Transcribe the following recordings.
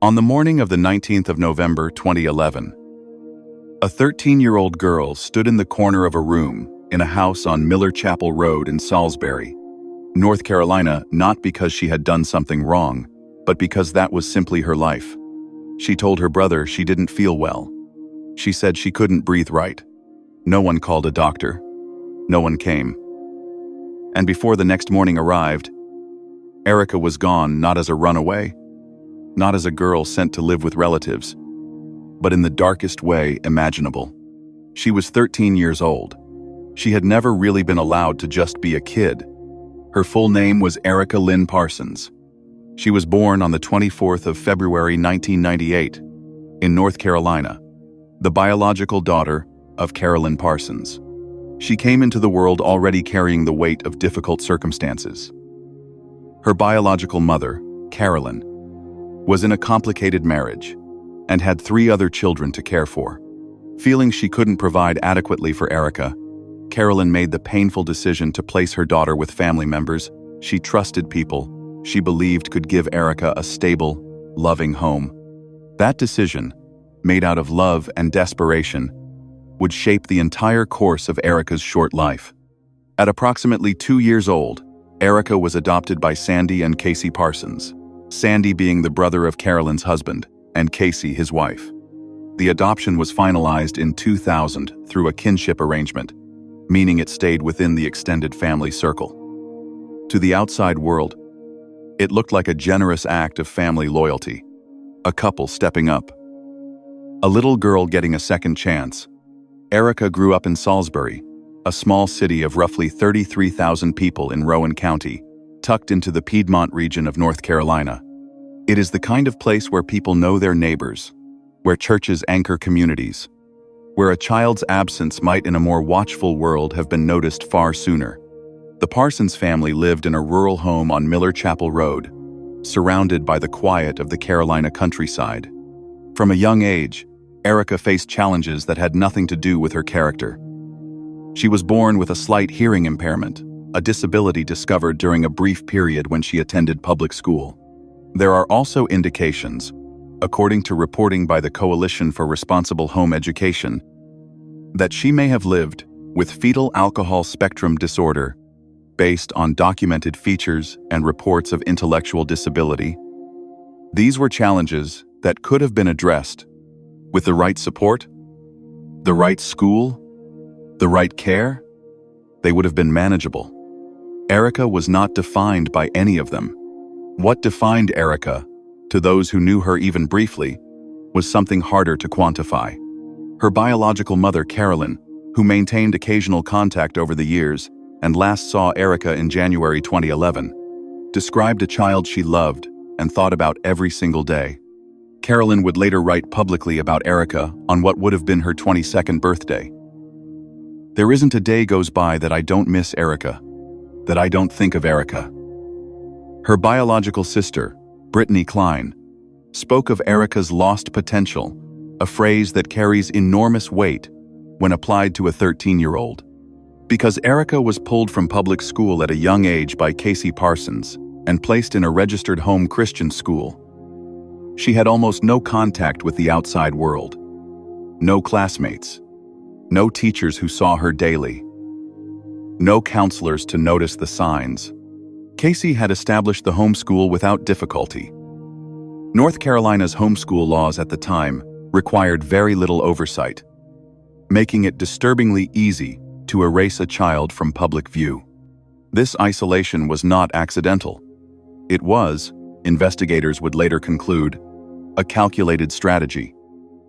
On the morning of the 19th of November 2011, a 13-year-old girl stood in the corner of a room in a house on Miller Chapel Road in Salisbury, North Carolina, not because she had done something wrong, but because that was simply her life. She told her brother she didn't feel well. She said she couldn't breathe right. No one called a doctor. No one came. And before the next morning arrived, Erica was gone, not as a runaway, not as a girl sent to live with relatives, but in the darkest way imaginable. She was 13 years old. She had never really been allowed to just be a kid. Her full name was Erica Lynn Parsons. She was born on the 24th of February 1998 in North Carolina, the biological daughter of Carolyn Parsons. She came into the world already carrying the weight of difficult circumstances. Her biological mother, Carolyn, was in a complicated marriage and had 3 other children to care for. Feeling she couldn't provide adequately for Erica, Carolyn made the painful decision to place her daughter with family members she trusted, people she believed could give Erica a stable, loving home. That decision, made out of love and desperation, would shape the entire course of Erica's short life. At approximately 2 years old, Erica was adopted by Sandy and Casey Parsons, Sandy being the brother of Carolyn's husband, and Casey his wife. The adoption was finalized in 2000 through a kinship arrangement, meaning it stayed within the extended family circle. To the outside world, it looked like a generous act of family loyalty, a couple stepping up, a little girl getting a second chance. Erica grew up in Salisbury, a small city of roughly 33,000 people in Rowan County, tucked into the Piedmont region of North Carolina. It is the kind of place where people know their neighbors, where churches anchor communities, where a child's absence might in a more watchful world have been noticed far sooner. The Parsons family lived in a rural home on Miller Chapel Road, surrounded by the quiet of the Carolina countryside. From a young age, Erica faced challenges that had nothing to do with her character. She was born with a slight hearing impairment, a disability discovered during a brief period when she attended public school. There are also indications, according to reporting by the Coalition for Responsible Home Education, that she may have lived with fetal alcohol spectrum disorder based on documented features and reports of intellectual disability. These were challenges that could have been addressed with the right support, the right school, the right care. They would have been manageable. Erica was not defined by any of them. What defined Erica, to those who knew her even briefly, was something harder to quantify. Her biological mother, Carolyn, who maintained occasional contact over the years and last saw Erica in January 2011, described a child she loved and thought about every single day. Carolyn would later write publicly about Erica on what would have been her 22nd birthday. "There isn't a day goes by that I don't miss Erica, that I don't think of Erica." Her biological sister, Brittany Klein, spoke of Erica's lost potential, a phrase that carries enormous weight when applied to a 13-year-old. Because Erica was pulled from public school at a young age by Casey Parsons and placed in a registered home Christian school, she had almost no contact with the outside world. No classmates, no teachers who saw her daily, no counselors to notice the signs. Casey had established the homeschool without difficulty. North Carolina's homeschool laws at the time required very little oversight, making it disturbingly easy to erase a child from public view. This isolation was not accidental. It was, investigators would later conclude, a calculated strategy.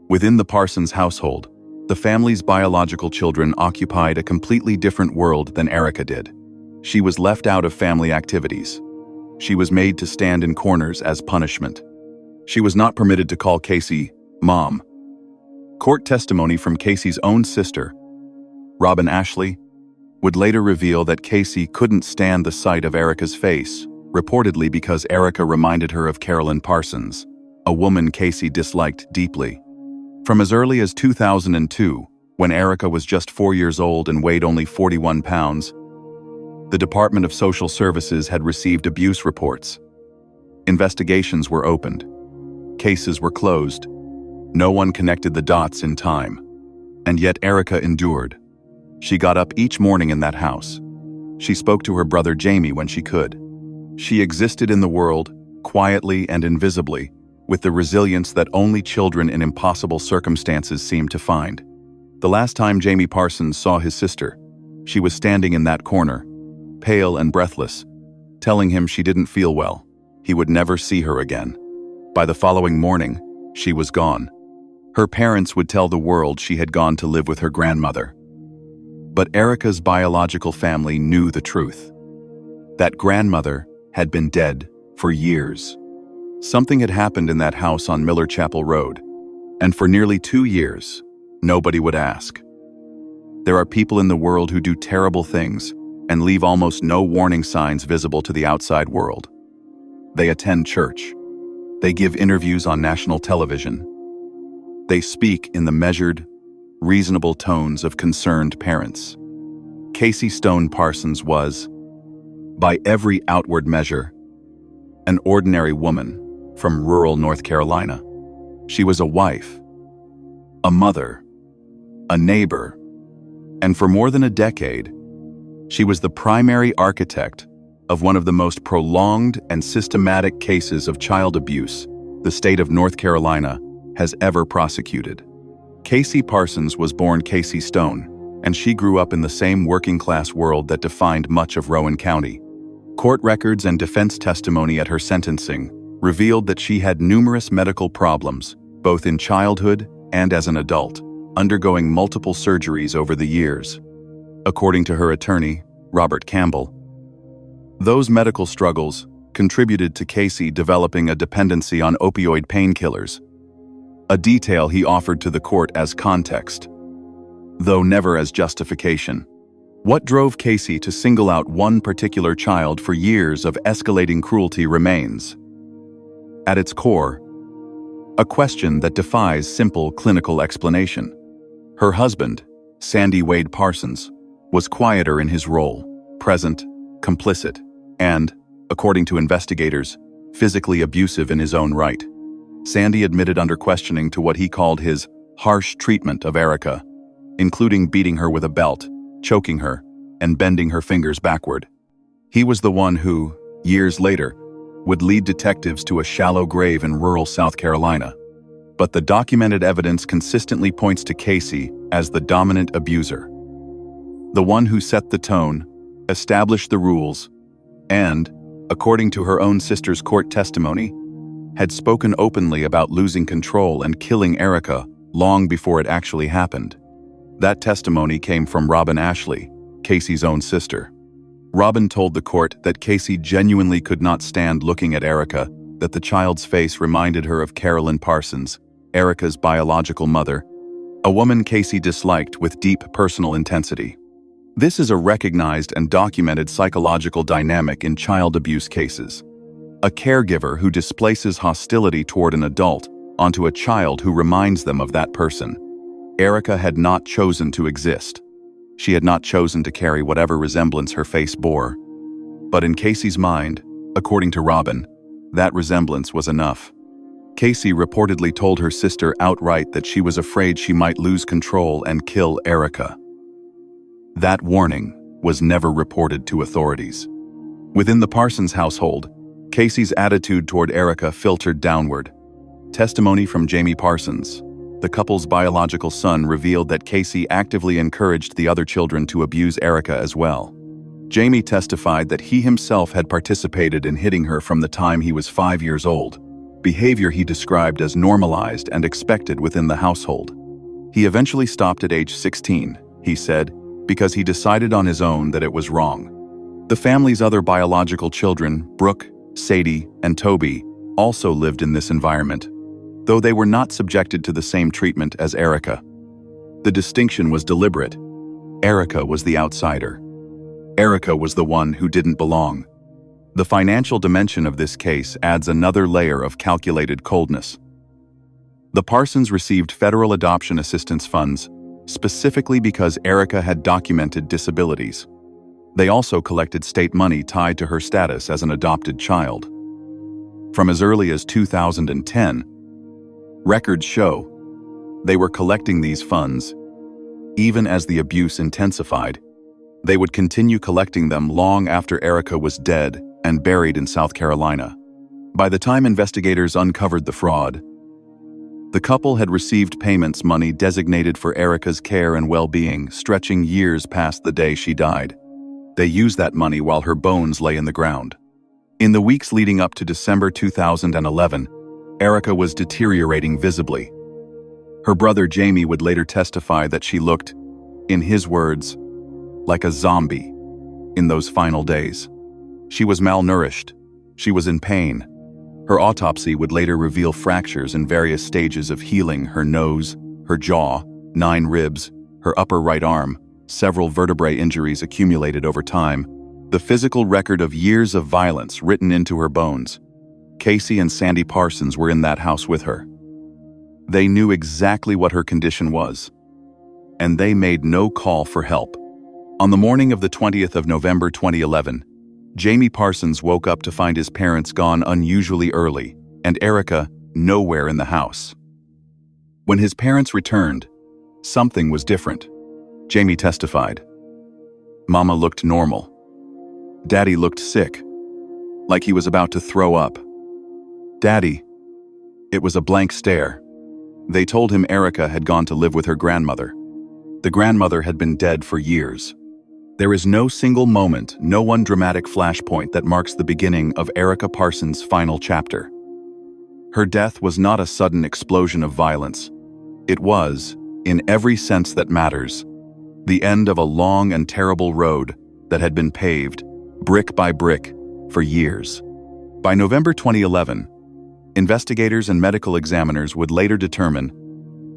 Within the Parsons household, the family's biological children occupied a completely different world than Erica did. She was left out of family activities. She was made to stand in corners as punishment. She was not permitted to call Casey Mom. Court testimony from Casey's own sister, Robin Ashley, would later reveal that Casey couldn't stand the sight of Erica's face, reportedly because Erica reminded her of Carolyn Parsons, a woman Casey disliked deeply. From as early as 2002, when Erica was just 4 years old and weighed only 41 pounds, the Department of Social Services had received abuse reports. Investigations were opened. Cases were closed. No one connected the dots in time. And yet Erica endured. She got up each morning in that house. She spoke to her brother Jamie when she could. She existed in the world, quietly and invisibly, with the resilience that only children in impossible circumstances seem to find. The last time Jamie Parsons saw his sister, she was standing in that corner, pale and breathless, telling him she didn't feel well. He would never see her again. By the following morning, she was gone. Her parents would tell the world she had gone to live with her grandmother. But Erica's biological family knew the truth. That grandmother had been dead for years. Something had happened in that house on Miller Chapel Road, and for nearly 2 years, nobody would ask. There are people in the world who do terrible things and leave almost no warning signs visible to the outside world. They attend church. They give interviews on national television. They speak in the measured, reasonable tones of concerned parents. Casey Stone Parsons was, by every outward measure, an ordinary woman from rural North Carolina. She was a wife, a mother, a neighbor, and for more than a decade, she was the primary architect of one of the most prolonged and systematic cases of child abuse the state of North Carolina has ever prosecuted. Casey Parsons was born Casey Stone, and she grew up in the same working-class world that defined much of Rowan County. Court records and defense testimony at her sentencing revealed that she had numerous medical problems, both in childhood and as an adult, undergoing multiple surgeries over the years. According to her attorney, Robert Campbell, those medical struggles contributed to Casey developing a dependency on opioid painkillers, a detail he offered to the court as context, though never as justification. What drove Casey to single out one particular child for years of escalating cruelty remains, at its core, a question that defies simple clinical explanation. Her husband, Sandy Wade Parsons, was quieter in his role, present, complicit, and, according to investigators, physically abusive in his own right. Sandy admitted under questioning to what he called his harsh treatment of Erica, including beating her with a belt, choking her, and bending her fingers backward. He was the one who, years later, would lead detectives to a shallow grave in rural South Carolina. But the documented evidence consistently points to Casey as the dominant abuser, the one who set the tone, established the rules, and, according to her own sister's court testimony, had spoken openly about losing control and killing Erica long before it actually happened. That testimony came from Robin Ashley, Casey's own sister. Robin told the court that Casey genuinely could not stand looking at Erica, that the child's face reminded her of Carolyn Parsons, Erica's biological mother, a woman Casey disliked with deep personal intensity. This is a recognized and documented psychological dynamic in child abuse cases. A caregiver who displaces hostility toward an adult onto a child who reminds them of that person. Erica had not chosen to exist. She had not chosen to carry whatever resemblance her face bore. But in Casey's mind, according to Robin, that resemblance was enough. Casey reportedly told her sister outright that she was afraid she might lose control and kill Erica. That warning was never reported to authorities. Within the Parsons household, Casey's attitude toward Erica filtered downward. Testimony from Jamie Parsons, the couple's biological son, revealed that Casey actively encouraged the other children to abuse Erica as well. Jamie testified that he himself had participated in hitting her from the time he was 5 years old, behavior he described as normalized and expected within the household. He eventually stopped at age 16, he said, because he decided on his own that it was wrong. The family's other biological children, Brooke, Sadie, and Toby, also lived in this environment, though they were not subjected to the same treatment as Erica. The distinction was deliberate. Erica was the outsider. Erica was the one who didn't belong. The financial dimension of this case adds another layer of calculated coldness. The Parsons received federal adoption assistance funds specifically because Erica had documented disabilities. They also collected state money tied to her status as an adopted child. From as early as 2010, Records show they were collecting these funds. Even as the abuse intensified, they would continue collecting them long after Erica was dead and buried in South Carolina. By the time investigators uncovered the fraud, the couple had received payments money designated for Erica's care and well-being, stretching years past the day she died. They used that money while her bones lay in the ground. In the weeks leading up to December 2011, Erica was deteriorating visibly. Her brother Jamie would later testify that she looked, in his words, like a zombie in those final days. She was malnourished. She was in pain. Her autopsy would later reveal fractures in various stages of healing: her nose, her jaw, 9 ribs, her upper right arm, several vertebrae injuries accumulated over time, the physical record of years of violence written into her bones. Casey and Sandy Parsons were in that house with her. They knew exactly what her condition was, and they made no call for help. On the morning of the 20th of November 2011, Jamie Parsons woke up to find his parents gone unusually early and Erica nowhere in the house. When his parents returned, something was different. Jamie testified. Mama looked normal. Daddy looked sick, like he was about to throw up. Daddy, it was a blank stare. They told him Erica had gone to live with her grandmother. The grandmother had been dead for years. There is no single moment, no one dramatic flashpoint that marks the beginning of Erica Parsons' final chapter. Her death was not a sudden explosion of violence. It was, in every sense that matters, the end of a long and terrible road that had been paved, brick by brick, for years. By November 2011, investigators and medical examiners would later determine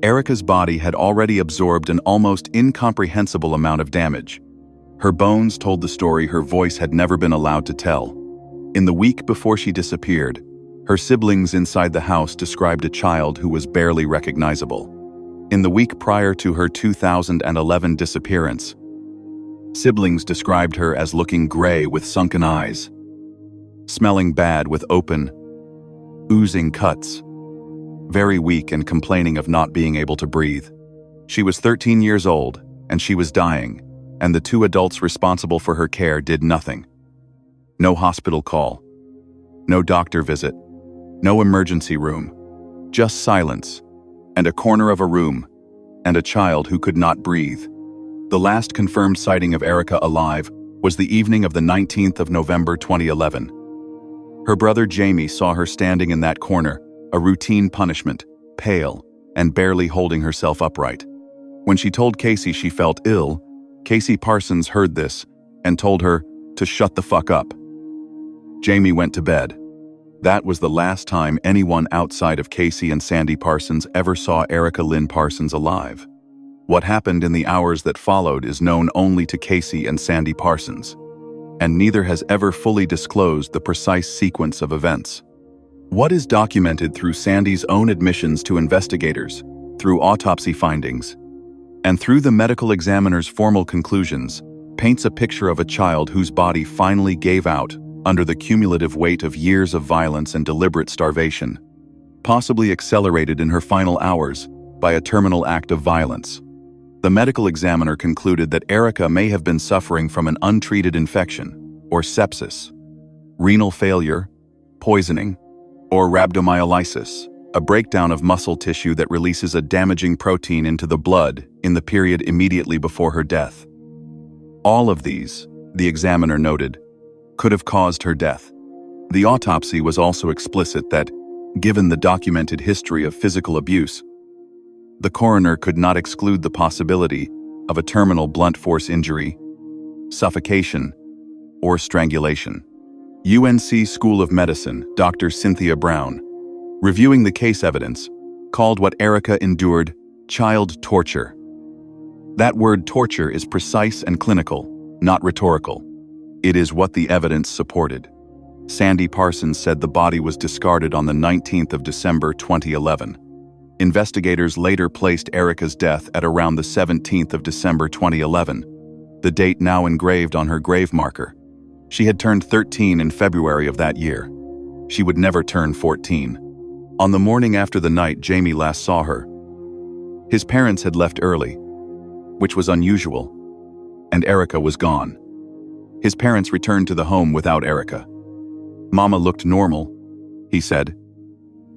Erica's body had already absorbed an almost incomprehensible amount of damage. Her bones told the story her voice had never been allowed to tell. In the week before she disappeared, her siblings inside the house described a child who was barely recognizable. In the week prior to her 2011 disappearance, siblings described her as looking gray with sunken eyes, smelling bad with open, oozing cuts, very weak and complaining of not being able to breathe. She was 13 years old, and she was dying, and the 2 adults responsible for her care did nothing. No hospital call, no doctor visit, no emergency room, just silence, and a corner of a room, and a child who could not breathe. The last confirmed sighting of Erica alive was the evening of the 19th of November 2011. Her brother Jamie saw her standing in that corner, a routine punishment, pale, and barely holding herself upright. When she told Casey she felt ill, Casey Parsons heard this and told her to shut the fuck up. Jamie went to bed. That was the last time anyone outside of Casey and Sandy Parsons ever saw Erica Lynn Parsons alive. What happened in the hours that followed is known only to Casey and Sandy Parsons, and neither has ever fully disclosed the precise sequence of events. What is documented through Sandy's own admissions to investigators, through autopsy findings, and through the medical examiner's formal conclusions, paints a picture of a child whose body finally gave out under the cumulative weight of years of violence and deliberate starvation, possibly accelerated in her final hours by a terminal act of violence. The medical examiner concluded that Erica may have been suffering from an untreated infection, or sepsis, renal failure, poisoning, or rhabdomyolysis, a breakdown of muscle tissue that releases a damaging protein into the blood in the period immediately before her death. All of these, the examiner noted, could have caused her death. The autopsy was also explicit that, given the documented history of physical abuse, the coroner could not exclude the possibility of a terminal blunt force injury, suffocation, or strangulation. UNC School of Medicine, Dr. Cynthia Brown, reviewing the case evidence, called what Erica endured child torture. That word torture is precise and clinical, not rhetorical. It is what the evidence supported. Sandy Parsons said the body was discarded on the 19th of December 2011. Investigators later placed Erica's death at around the 17th of December 2011, the date now engraved on her grave marker. She had turned 13 in February of that year. She would never turn 14. On the morning after the night Jamie last saw her, his parents had left early, which was unusual, and Erica was gone. His parents returned to the home without Erica. "Mama looked normal," he said.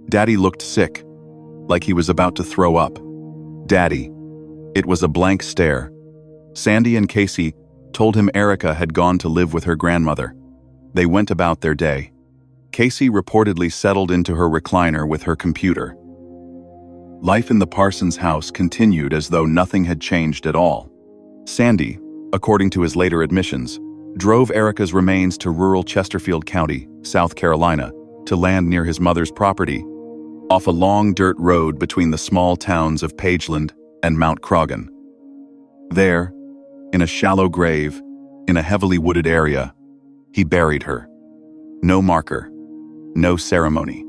"Daddy looked sick, like he was about to throw up. Daddy." It was a blank stare. Sandy and Casey told him Erica had gone to live with her grandmother. They went about their day. Casey reportedly settled into her recliner with her computer. Life in the Parsons house continued as though nothing had changed at all. Sandy, according to his later admissions, drove Erica's remains to rural Chesterfield County, South Carolina, to land near his mother's property, off a long dirt road between the small towns of Pageland and Mount Croghan. There, in a shallow grave, in a heavily wooded area, he buried her. No marker, no ceremony,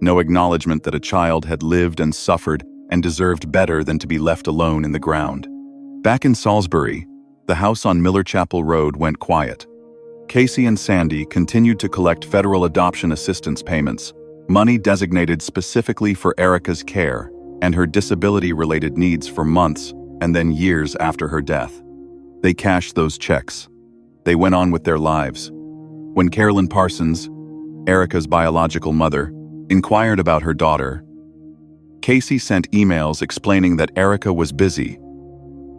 no acknowledgement that a child had lived and suffered and deserved better than to be left alone in the ground. Back in Salisbury, the house on Miller Chapel Road went quiet. Casey and Sandy continued to collect federal adoption assistance payments, money designated specifically for Erica's care and her disability-related needs for months and then years after her death. They cashed those checks. They went on with their lives. When Carolyn Parsons, Erica's biological mother, inquired about her daughter, Casey sent emails explaining that Erica was busy,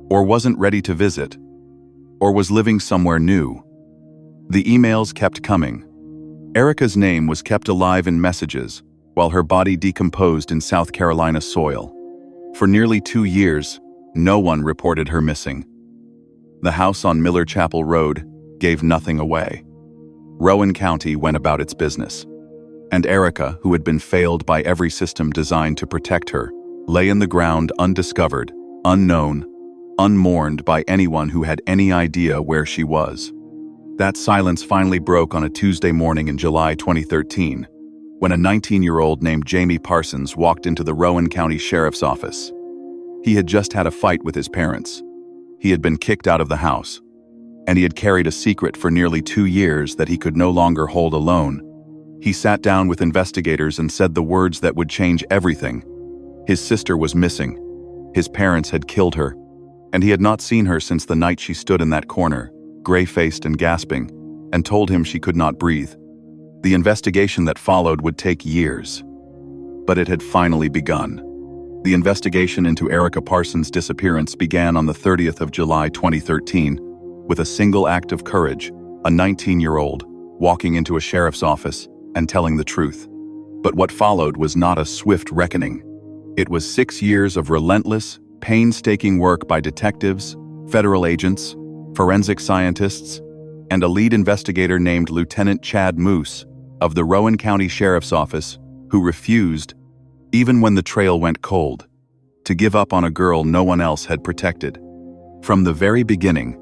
or wasn't ready to visit, or was living somewhere new. The emails kept coming. Erica's name was kept alive in messages, while her body decomposed in South Carolina soil. For nearly 2 years, no one reported her missing. The house on Miller Chapel Road gave nothing away. Rowan County went about its business. And Erica, who had been failed by every system designed to protect her, lay in the ground undiscovered, unknown, unmourned by anyone who had any idea where she was. That silence finally broke on a Tuesday morning in July 2013, when a 19-year-old named Jamie Parsons walked into the Rowan County Sheriff's Office. He had just had a fight with his parents. He had been kicked out of the house, and he had carried a secret for nearly 2 years that he could no longer hold alone. He sat down with investigators and said the words that would change everything. His sister was missing. His parents had killed her, and he had not seen her since the night she stood in that corner, gray-faced and gasping, and told him she could not breathe. The investigation that followed would take years, but it had finally begun. The investigation into Erica Parsons' disappearance began on the 30th of July 2013 with a single act of courage, a 19-year-old walking into a sheriff's office and telling the truth. But what followed was not a swift reckoning. It was 6 years of relentless, painstaking work by detectives, federal agents, forensic scientists, and a lead investigator named Lieutenant Chad Moose of the Rowan County Sheriff's Office, who refused, even when the trail went cold, to give up on a girl no one else had protected. From the very beginning,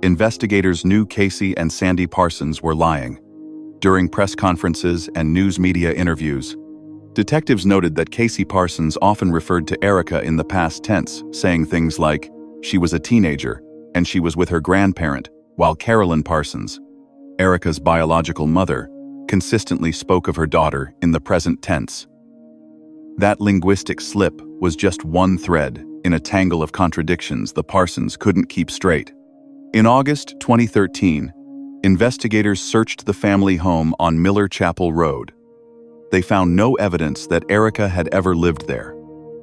investigators knew Casey and Sandy Parsons were lying. During press conferences and news media interviews, detectives noted that Casey Parsons often referred to Erica in the past tense, saying things like, "She was a teenager, and she was with her grandparent," while Carolyn Parsons, Erica's biological mother, consistently spoke of her daughter in the present tense. That linguistic slip was just one thread in a tangle of contradictions the Parsons couldn't keep straight. In August 2013, investigators searched the family home on Miller Chapel Road. They found no evidence that Erica had ever lived there.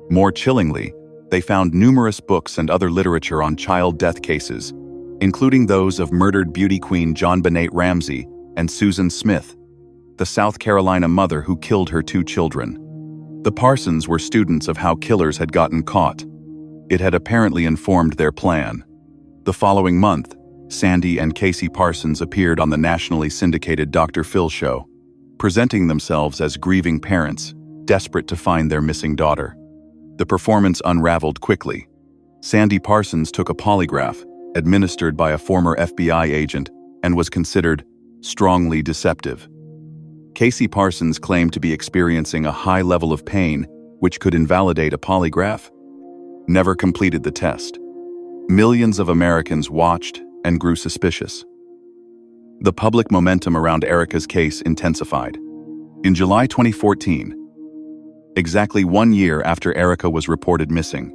More chillingly, they found numerous books and other literature on child death cases, including those of murdered beauty queen JonBenét Ramsey and Susan Smith, the South Carolina mother who killed her 2 children. The Parsons were students of how killers had gotten caught. It had apparently informed their plan. The following month, Sandy and Casey Parsons appeared on the nationally syndicated Dr. Phil show, presenting themselves as grieving parents, desperate to find their missing daughter. The performance unraveled quickly. Sandy Parsons took a polygraph, administered by a former FBI agent, and was considered strongly deceptive. Casey Parsons claimed to be experiencing a high level of pain, which could invalidate a polygraph. Never completed the test. Millions of Americans watched and grew suspicious. The public momentum around Erica's case intensified. In July 2014, Exactly 1 year after Erica was reported missing,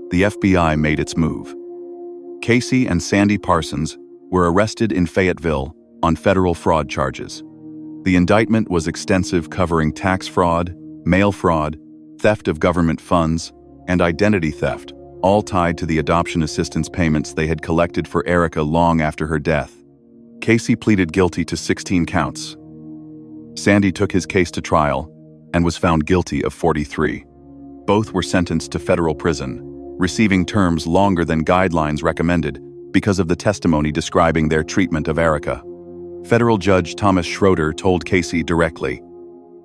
the FBI made its move. Casey and Sandy Parsons were arrested in Fayetteville on federal fraud charges. The indictment was extensive, covering tax fraud, mail fraud, theft of government funds, and identity theft, all tied to the adoption assistance payments they had collected for Erica long after her death. Casey pleaded guilty to 16 counts. Sandy took his case to trial and was found guilty of 43. Both were sentenced to federal prison, receiving terms longer than guidelines recommended because of the testimony describing their treatment of Erica. Federal Judge Thomas Schroeder told Casey directly,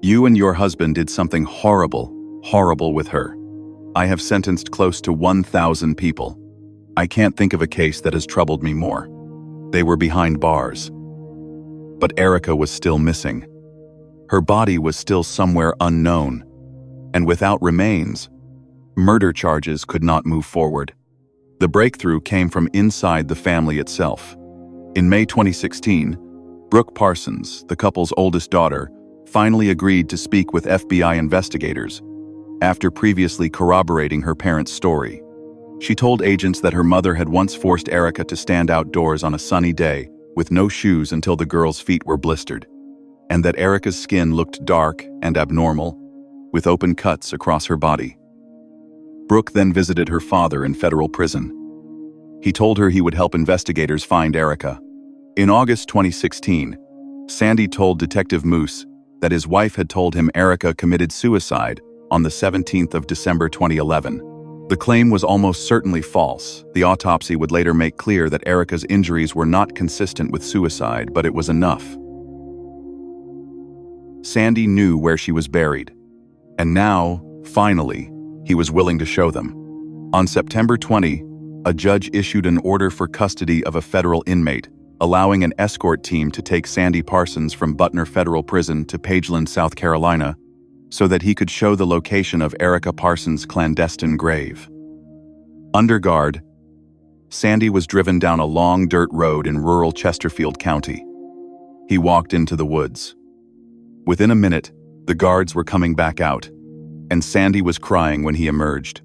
"You and your husband did something horrible with her. I have sentenced close to 1,000 people. I can't think of a case that has troubled me more. They were behind bars. But Erica was still missing. Her body was still somewhere unknown, and without remains, murder charges could not move forward." The breakthrough came from inside the family itself. In May 2016, Brooke Parsons, the couple's oldest daughter, finally agreed to speak with FBI investigators after previously corroborating her parents' story. She told agents that her mother had once forced Erica to stand outdoors on a sunny day with no shoes until the girl's feet were blistered, and that Erica's skin looked dark and abnormal, with open cuts across her body. Brooke then visited her father in federal prison. He told her he would help investigators find Erica. In August 2016, Sandy told Detective Moose that his wife had told him Erica committed suicide on the 17th of December 2011. The claim was almost certainly false. The autopsy would later make clear that Erica's injuries were not consistent with suicide, but it was enough. Sandy knew where she was buried, and now, finally, he was willing to show them. On September 20, a judge issued an order for custody of a federal inmate, allowing an escort team to take Sandy Parsons from Butner Federal Prison to Pageland, South Carolina, so that he could show the location of Erica Parsons' clandestine grave. Under guard, Sandy was driven down a long dirt road in rural Chesterfield County. He walked into the woods. Within a minute, the guards were coming back out, and Sandy was crying when he emerged.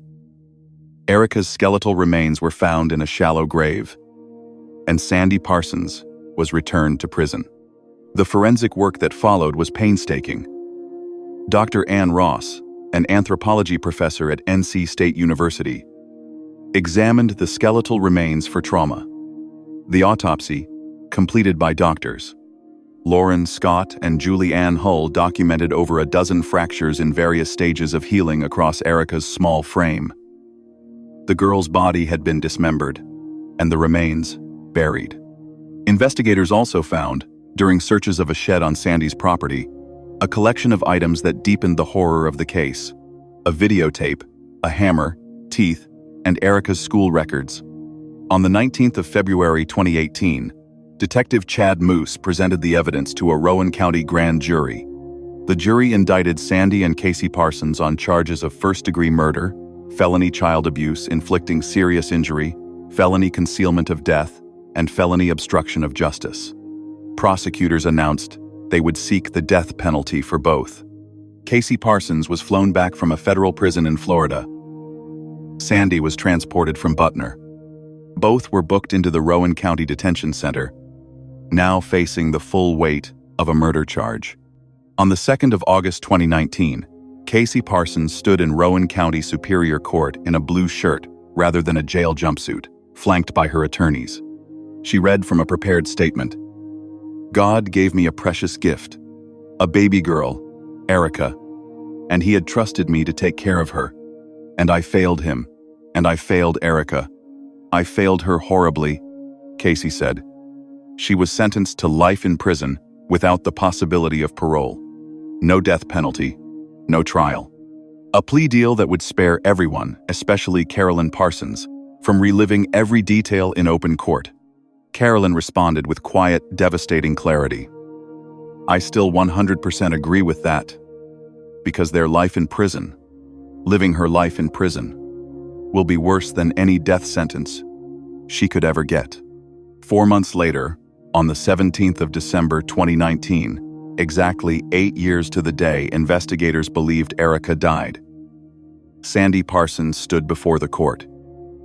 Erica's skeletal remains were found in a shallow grave, and Sandy Parsons was returned to prison. The forensic work that followed was painstaking. Dr. Ann Ross, an anthropology professor at NC State University, examined the skeletal remains for trauma. The autopsy, completed by doctors Lauren Scott and Julie Ann Hull, documented over a dozen fractures in various stages of healing across Erica's small frame. The girl's body had been dismembered, and the remains buried. Investigators also found, during searches of a shed on Sandy's property, a collection of items that deepened the horror of the case: a videotape, a hammer, teeth, and Erica's school records. On the 19th of February 2018, Detective Chad Moose presented the evidence to a Rowan County grand jury. The jury indicted Sandy and Casey Parsons on charges of first-degree murder, felony child abuse inflicting serious injury, felony concealment of death, and felony obstruction of justice. Prosecutors announced they would seek the death penalty for both. Casey Parsons was flown back from a federal prison in Florida. Sandy was transported from Butner. Both were booked into the Rowan County Detention Center, now facing the full weight of a murder charge. On the 2nd of August 2019, Casey Parsons stood in Rowan County Superior Court in a blue shirt rather than a jail jumpsuit, flanked by her attorneys. She read from a prepared statement, "God gave me a precious gift, a baby girl, Erica, and he had trusted me to take care of her. And I failed him, and I failed Erica. I failed her horribly," Casey said. She was sentenced to life in prison without the possibility of parole. No death penalty, no trial. A plea deal that would spare everyone, especially Carolyn Parsons, from reliving every detail in open court. Carolyn responded with quiet, devastating clarity. "I still 100% agree with that, because their life in prison, living her life in prison, will be worse than any death sentence she could ever get." 4 months later, on the 17th of December 2019, Exactly 8 years to the day, investigators believed Erica died. Sandy Parsons stood before the court.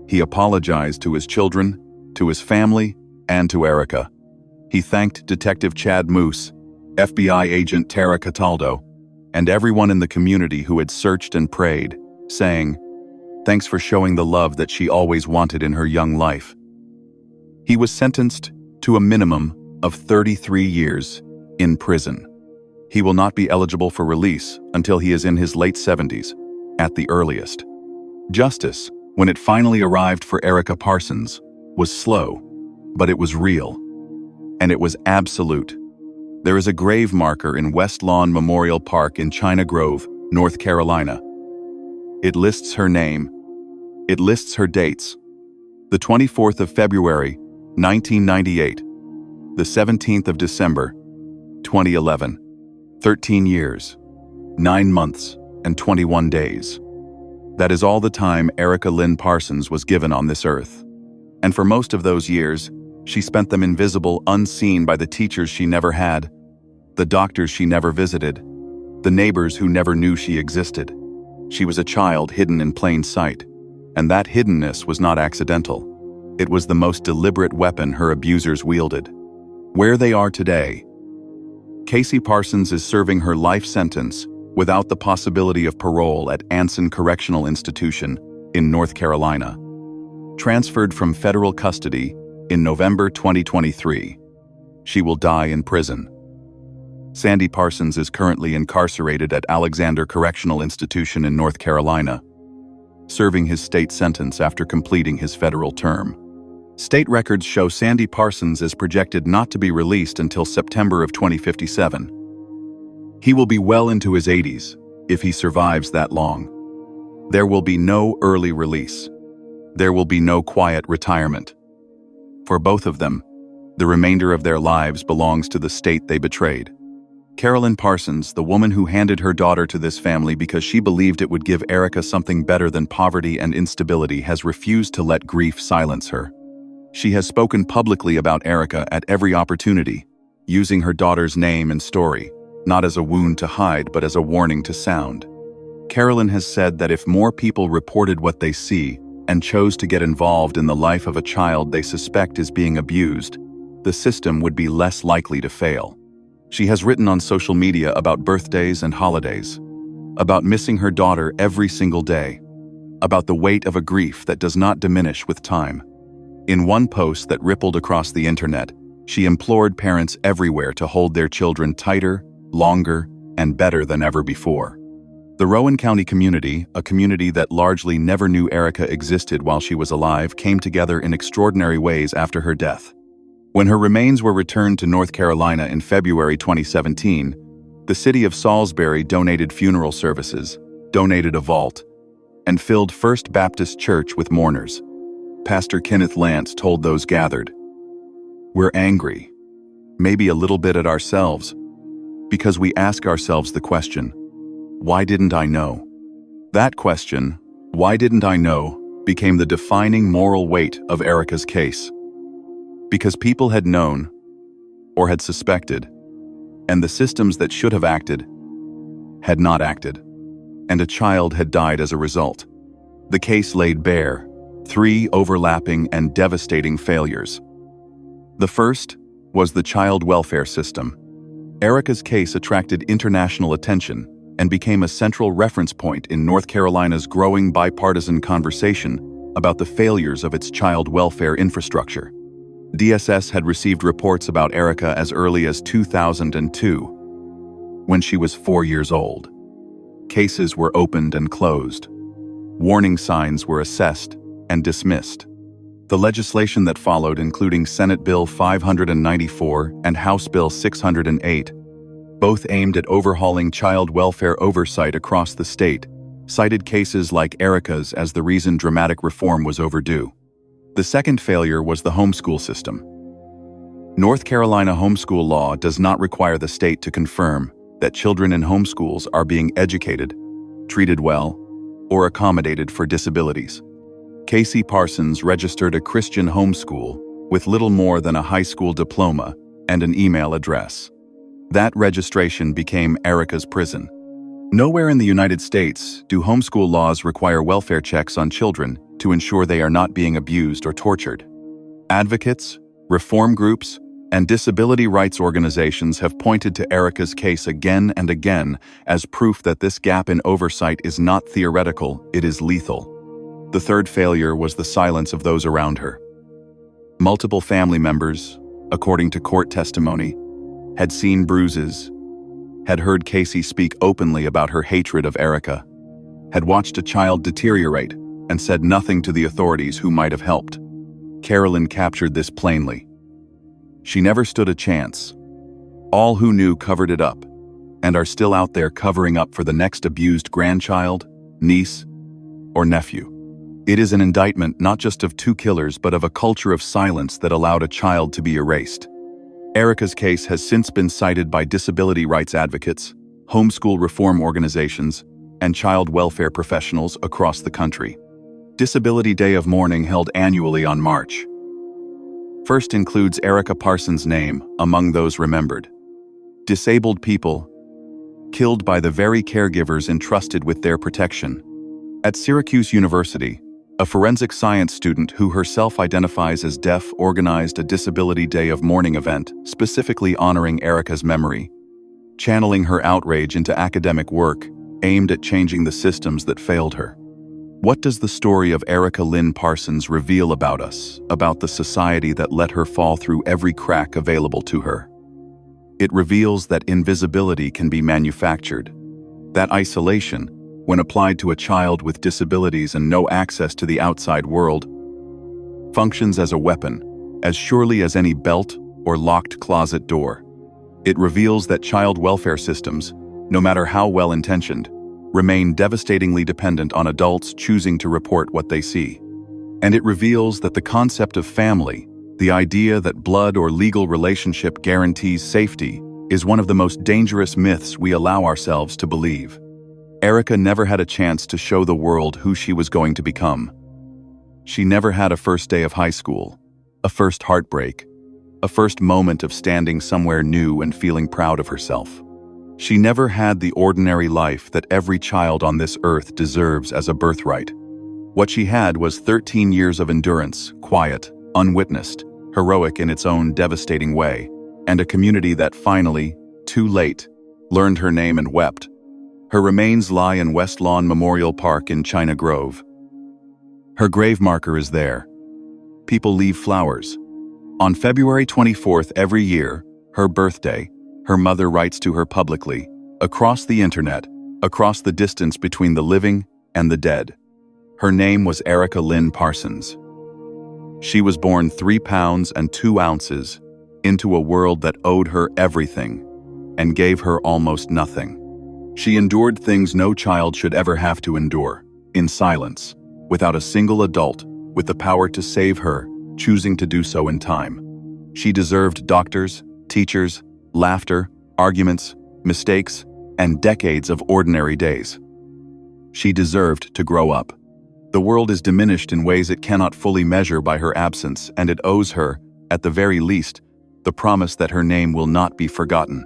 He apologized to his children, to his family, and to Erica. He thanked Detective Chad Moose, FBI agent Tara Cataldo, and everyone in the community who had searched and prayed, saying, "Thanks for showing the love that she always wanted in her young life." He was sentenced to a minimum of 33 years in prison. He will not be eligible for release until he is in his late 70s, at the earliest. Justice, when it finally arrived for Erica Parsons, was slow, but it was real. And it was absolute. There is a grave marker in West Lawn Memorial Park in China Grove, North Carolina. It lists her name. It lists her dates. The 24th of February, 1998. The 17th of December, 2011. 13 years, 9 months, and 21 days. That is all the time Erica Lynn Parsons was given on this earth. And for most of those years, she spent them invisible, unseen by the teachers she never had, the doctors she never visited, the neighbors who never knew she existed. She was a child hidden in plain sight, and that hiddenness was not accidental. It was the most deliberate weapon her abusers wielded. Where they are today, Casey Parsons is serving her life sentence without the possibility of parole at Anson Correctional Institution in North Carolina. Transferred from federal custody in November 2023. She will die in prison. Sandy Parsons is currently incarcerated at Alexander Correctional Institution in North Carolina, serving his state sentence after completing his federal term. State records show Sandy Parsons is projected not to be released until September of 2057. He will be well into his 80s if he survives that long. There will be no early release. There will be no quiet retirement. For both of them, the remainder of their lives belongs to the state they betrayed. Carolyn Parsons, the woman who handed her daughter to this family because she believed it would give Erica something better than poverty and instability, has refused to let grief silence her. She has spoken publicly about Erica at every opportunity, using her daughter's name and story, not as a wound to hide but as a warning to sound. Carolyn has said that if more people reported what they see and chose to get involved in the life of a child they suspect is being abused, the system would be less likely to fail. She has written on social media about birthdays and holidays, about missing her daughter every single day, about the weight of a grief that does not diminish with time. In one post that rippled across the internet, she implored parents everywhere to hold their children tighter, longer, and better than ever before. The Rowan County community, a community that largely never knew Erica existed while she was alive, came together in extraordinary ways after her death. When her remains were returned to North Carolina in February 2017, the city of Salisbury donated funeral services, donated a vault, and filled First Baptist Church with mourners. Pastor Kenneth Lance told those gathered, "We're angry, maybe a little bit at ourselves, because we ask ourselves the question, why didn't I know?" That question, why didn't I know, became the defining moral weight of Erica's case. Because people had known, or had suspected, and the systems that should have acted had not acted, and a child had died as a result. The case laid bare 3 overlapping and devastating failures. The first was the child welfare system. Erica's case attracted international attention and became a central reference point in North Carolina's growing bipartisan conversation about the failures of its child welfare infrastructure. DSS had received reports about Erica as early as 2002, when she was 4 years old. Cases were opened and closed. Warning signs were assessed and dismissed. The legislation that followed, including Senate Bill 594 and House Bill 608, both aimed at overhauling child welfare oversight across the state, cited cases like Erica's as the reason dramatic reform was overdue. The second failure was the homeschool system. North Carolina homeschool law does not require the state to confirm that children in homeschools are being educated, treated well, or accommodated for disabilities. Casey Parsons registered a Christian homeschool with little more than a high school diploma and an email address. That registration became Erica's prison. Nowhere in the United States do homeschool laws require welfare checks on children to ensure they are not being abused or tortured. Advocates, reform groups, and disability rights organizations have pointed to Erica's case again and again as proof that this gap in oversight is not theoretical, it is lethal. The third failure was the silence of those around her. Multiple family members, according to court testimony, had seen bruises, had heard Casey speak openly about her hatred of Erica, had watched a child deteriorate and said nothing to the authorities who might have helped. Carolyn captured this plainly. She never stood a chance. All who knew covered it up, and are still out there covering up for the next abused grandchild, niece, or nephew. It is an indictment not just of two killers but of a culture of silence that allowed a child to be erased. Erica's case has since been cited by disability rights advocates, homeschool reform organizations, and child welfare professionals across the country. Disability Day of Mourning held annually on March 1st includes Erica Parsons' name among those remembered. Disabled people killed by the very caregivers entrusted with their protection. At Syracuse University, a forensic science student who herself identifies as deaf organized a Disability Day of Mourning event specifically honoring Erica's memory, channeling her outrage into academic work aimed at changing the systems that failed her. What does the story of Erica Lynn Parsons reveal about us, about the society that let her fall through every crack available to her? It reveals that invisibility can be manufactured, that isolation, when applied to a child with disabilities and no access to the outside world, functions as a weapon, as surely as any belt or locked closet door. It reveals that child welfare systems, no matter how well-intentioned, remain devastatingly dependent on adults choosing to report what they see. And it reveals that the concept of family, the idea that blood or legal relationship guarantees safety, is one of the most dangerous myths we allow ourselves to believe. Erica never had a chance to show the world who she was going to become. She never had a first day of high school, a first heartbreak, a first moment of standing somewhere new and feeling proud of herself. She never had the ordinary life that every child on this earth deserves as a birthright. What she had was 13 years of endurance, quiet, unwitnessed, heroic in its own devastating way, and a community that finally, too late, learned her name and wept. Her remains lie in West Lawn Memorial Park in China Grove. Her grave marker is there. People leave flowers. On February 24th every year, her birthday, her mother writes to her publicly, across the internet, across the distance between the living and the dead. Her name was Erica Lynn Parsons. She was born 3 pounds and 2 ounces into a world that owed her everything and gave her almost nothing. She endured things no child should ever have to endure, in silence, without a single adult with the power to save her, choosing to do so in time. She deserved doctors, teachers, laughter, arguments, mistakes, and decades of ordinary days. She deserved to grow up. The world is diminished in ways it cannot fully measure by her absence, and it owes her, at the very least, the promise that her name will not be forgotten.